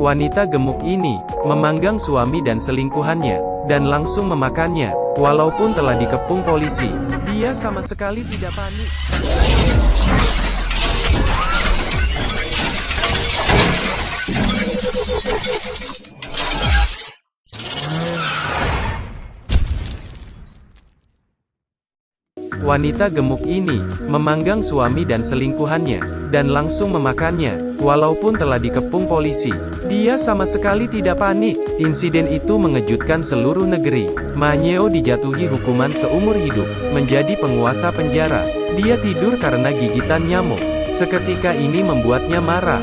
Wanita gemuk ini memanggang suami dan selingkuhannya, dan langsung memakannya. Walaupun telah dikepung polisi, dia sama sekali tidak panik. Wanita gemuk ini memanggang suami dan selingkuhannya, dan langsung memakannya. Walaupun telah dikepung polisi, dia sama sekali tidak panik. Insiden itu mengejutkan seluruh negeri. Ma Nyeo dijatuhi hukuman seumur hidup, menjadi penguasa penjara. Dia tidur karena gigitan nyamuk. Seketika ini membuatnya marah.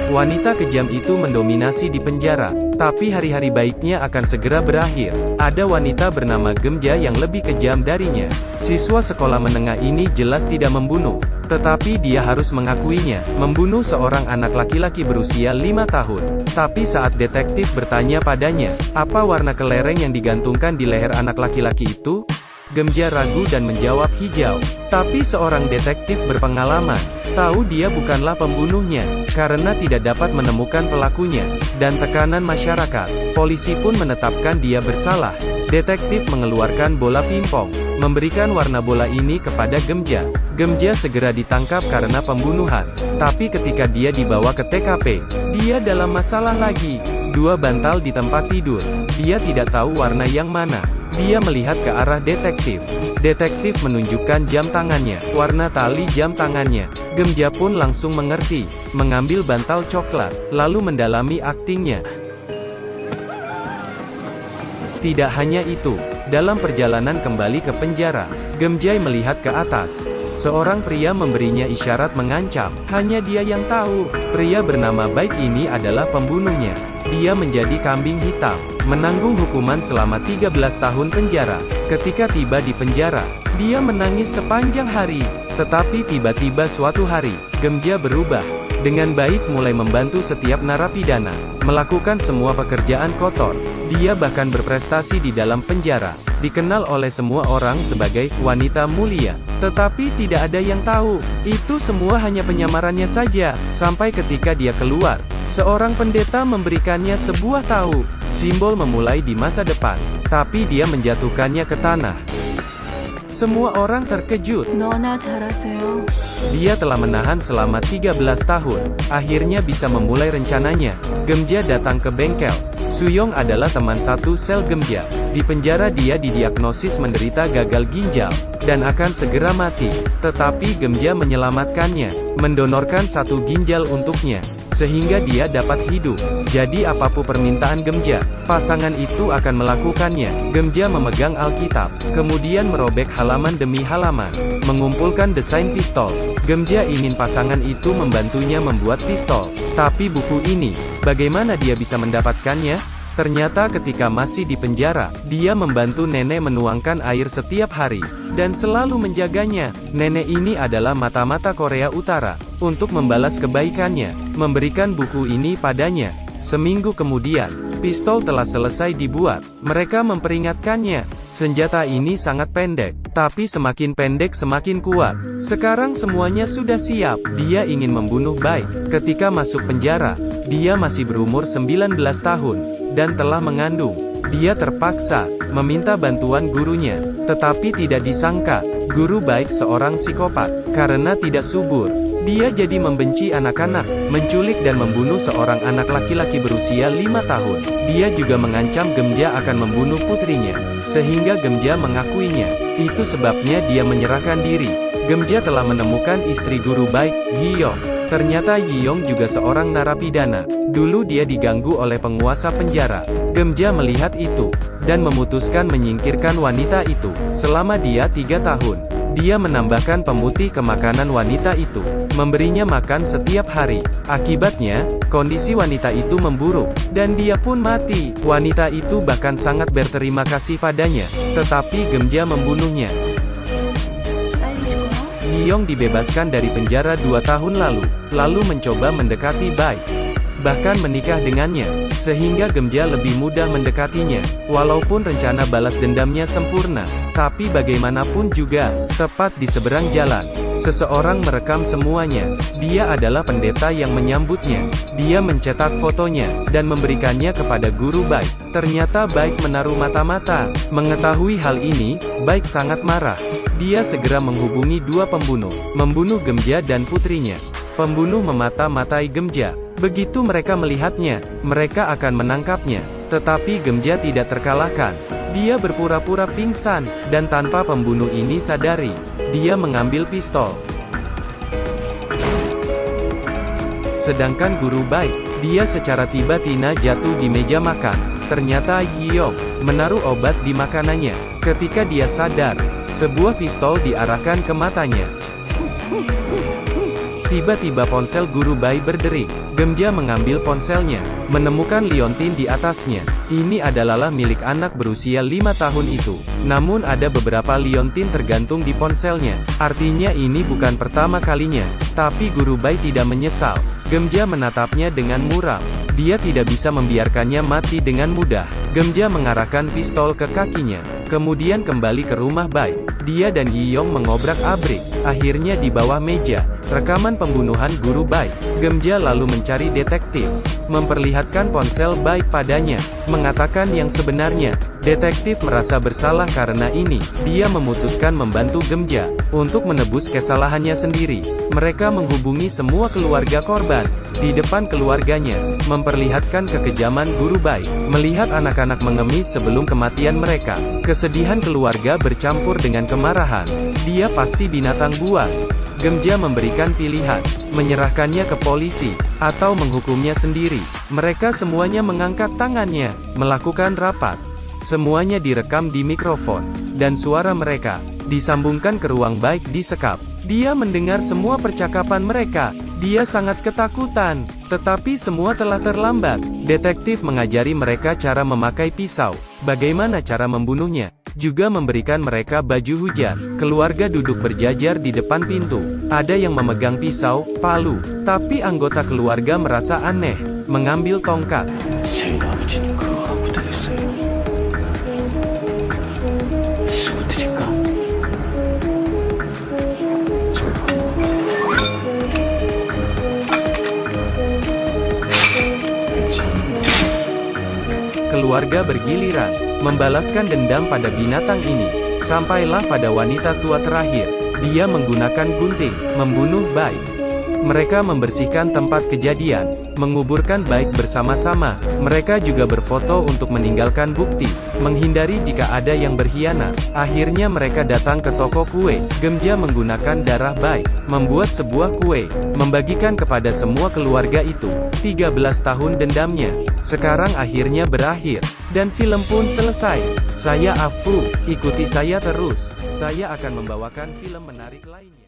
Wanita kejam itu mendominasi di penjara, tapi hari-hari baiknya akan segera berakhir. Ada wanita bernama Gemja yang lebih kejam darinya. Siswa sekolah menengah ini jelas tidak membunuh, tetapi dia harus mengakuinya, membunuh seorang anak laki-laki berusia 5 tahun. Tapi saat detektif bertanya padanya, apa warna kelereng yang digantungkan di leher anak laki-laki itu? Gemja ragu dan menjawab hijau. Tapi seorang detektif berpengalaman tahu dia bukanlah pembunuhnya, karena tidak dapat menemukan pelakunya, dan tekanan masyarakat. Polisi pun menetapkan dia bersalah. Detektif mengeluarkan bola pingpong, memberikan warna bola ini kepada Gemja. Gemja segera ditangkap karena pembunuhan. Tapi ketika dia dibawa ke TKP, dia dalam masalah lagi. 2 bantal di tempat tidur. Dia tidak tahu warna yang mana. Dia melihat ke arah detektif. Detektif menunjukkan jam tangannya, warna tali jam tangannya. Gemja pun langsung mengerti, mengambil bantal coklat, lalu mendalami aktingnya. Tidak hanya itu, dalam perjalanan kembali ke penjara, Gemjai melihat ke atas. Seorang pria memberinya isyarat mengancam, hanya dia yang tahu. Pria bernama Baik ini adalah pembunuhnya. Dia menjadi kambing hitam, menanggung hukuman selama 13 tahun penjara. Ketika tiba di penjara, dia menangis sepanjang hari. Tetapi tiba-tiba suatu hari, Gemja berubah. Dengan baik mulai membantu setiap narapidana, melakukan semua pekerjaan kotor. Dia bahkan berprestasi di dalam penjara, dikenal oleh semua orang sebagai wanita mulia. Tetapi tidak ada yang tahu, itu semua hanya penyamarannya saja. Sampai ketika dia keluar, seorang pendeta memberikannya sebuah tahu, simbol memulai di masa depan. Tapi dia menjatuhkannya ke tanah. Semua orang terkejut. Dia telah menahan selama 13 tahun. Akhirnya bisa memulai rencananya. Gemja datang ke bengkel. Suyong adalah teman satu sel Gemja. Di penjara dia didiagnosis menderita gagal ginjal, dan akan segera mati. Tetapi Gemja menyelamatkannya, mendonorkan 1 ginjal untuknya, sehingga dia dapat hidup. Jadi apapun permintaan Gemja, pasangan itu akan melakukannya. Gemja memegang Alkitab, kemudian merobek halaman demi halaman, mengumpulkan desain pistol. Gemja ingin pasangan itu membantunya membuat pistol. Tapi buku ini, bagaimana dia bisa mendapatkannya? Ternyata ketika masih di penjara, dia membantu nenek menuangkan air setiap hari, dan selalu menjaganya. Nenek ini adalah mata-mata Korea Utara. Untuk membalas kebaikannya, memberikan buku ini padanya. Seminggu kemudian, pistol telah selesai dibuat. Mereka memperingatkannya, senjata ini sangat pendek, tapi semakin pendek semakin kuat. Sekarang semuanya sudah siap. Dia ingin membunuh Baik. Ketika masuk penjara, dia masih berumur 19 tahun, dan telah mengandung. Dia terpaksa meminta bantuan gurunya, tetapi tidak disangka, guru Baik seorang psikopat. Karena tidak subur, dia jadi membenci anak-anak, menculik dan membunuh seorang anak laki-laki berusia 5 tahun. Dia juga mengancam Gemja akan membunuh putrinya, sehingga Gemja mengakuinya. Itu sebabnya dia menyerahkan diri. Gemja telah menemukan istri guru Baik, Yiyong. Ternyata Yiyong juga seorang narapidana. Dulu dia diganggu oleh penguasa penjara. Gemja melihat itu, dan memutuskan menyingkirkan wanita itu. Selama dia 3 tahun, dia menambahkan pemutih ke makanan wanita itu, memberinya makan setiap hari. Akibatnya, kondisi wanita itu memburuk, dan dia pun mati. Wanita itu bahkan sangat berterima kasih padanya, tetapi Gemja membunuhnya. Yiyong dibebaskan dari penjara 2 tahun lalu mencoba mendekati Baik. bahkan menikah dengannya, sehingga Gemja lebih mudah mendekatinya. Walaupun rencana balas dendamnya sempurna, tapi bagaimanapun juga, tepat di seberang jalan, seseorang merekam semuanya. Dia adalah pendeta yang menyambutnya. Dia mencetak fotonya, dan memberikannya kepada guru Baik. Ternyata Baik menaruh mata-mata. Mengetahui hal ini, Baik sangat marah. Dia segera menghubungi dua pembunuh, membunuh Gemja dan putrinya. Pembunuh memata-matai Gemja. Begitu mereka melihatnya, mereka akan menangkapnya. Tetapi Gemja tidak terkalahkan. Dia berpura-pura pingsan, dan tanpa pembunuh ini sadari, dia mengambil pistol. Sedangkan guru Baik, dia secara tiba-tiba jatuh di meja makan. Ternyata Yiyong menaruh obat di makanannya. Ketika dia sadar, sebuah pistol diarahkan ke matanya. Tiba-tiba ponsel guru Baik berdering. Gemja mengambil ponselnya, menemukan liontin di atasnya. Ini adalah milik anak berusia 5 tahun itu. Namun ada beberapa liontin tergantung di ponselnya. Artinya ini bukan pertama kalinya. Tapi guru Baik tidak menyesal. Gemja menatapnya dengan muram. Dia tidak bisa membiarkannya mati dengan mudah. Gemja mengarahkan pistol ke kakinya. Kemudian kembali ke rumah Baik. Dia dan Yiyong mengobrak-abrik. Akhirnya di bawah meja, rekaman pembunuhan guru Baik. Gemja lalu mencari detektif, memperlihatkan ponsel Baik padanya, mengatakan yang sebenarnya. Detektif merasa bersalah karena ini. Dia memutuskan membantu Gemja untuk menebus kesalahannya sendiri. Mereka menghubungi semua keluarga korban di depan keluarganya, memperlihatkan kekejaman guru Baik. Melihat anak-anak mengemis sebelum kematian mereka, kesedihan keluarga bercampur dengan kemarahan. Dia pasti binatang buas. Gemja memberikan pilihan, menyerahkannya ke polisi, atau menghukumnya sendiri. Mereka semuanya mengangkat tangannya, melakukan rapat. Semuanya direkam di mikrofon, dan suara mereka disambungkan ke ruang Baik di sekap. Dia mendengar semua percakapan mereka. Dia sangat ketakutan, tetapi semua telah terlambat. Detektif mengajari mereka cara memakai pisau, bagaimana cara membunuhnya, juga memberikan mereka baju hujan. Keluarga duduk berjajar di depan pintu. Ada yang memegang pisau, palu, tapi anggota keluarga merasa aneh, mengambil tongkat. Keluarga bergiliran, membalaskan dendam pada binatang ini. Sampailah pada wanita tua terakhir. Dia menggunakan gunting, membunuh Baik. Mereka membersihkan tempat kejadian, menguburkan Baik bersama-sama. Mereka juga berfoto untuk meninggalkan bukti, menghindari jika ada yang berkhianat. Akhirnya mereka datang ke toko kue. Gemja menggunakan darah Baik, membuat sebuah kue, membagikan kepada semua keluarga itu. 13 tahun dendamnya, sekarang akhirnya berakhir. Dan film pun selesai. Saya Afu, ikuti saya terus. Saya akan membawakan film menarik lainnya.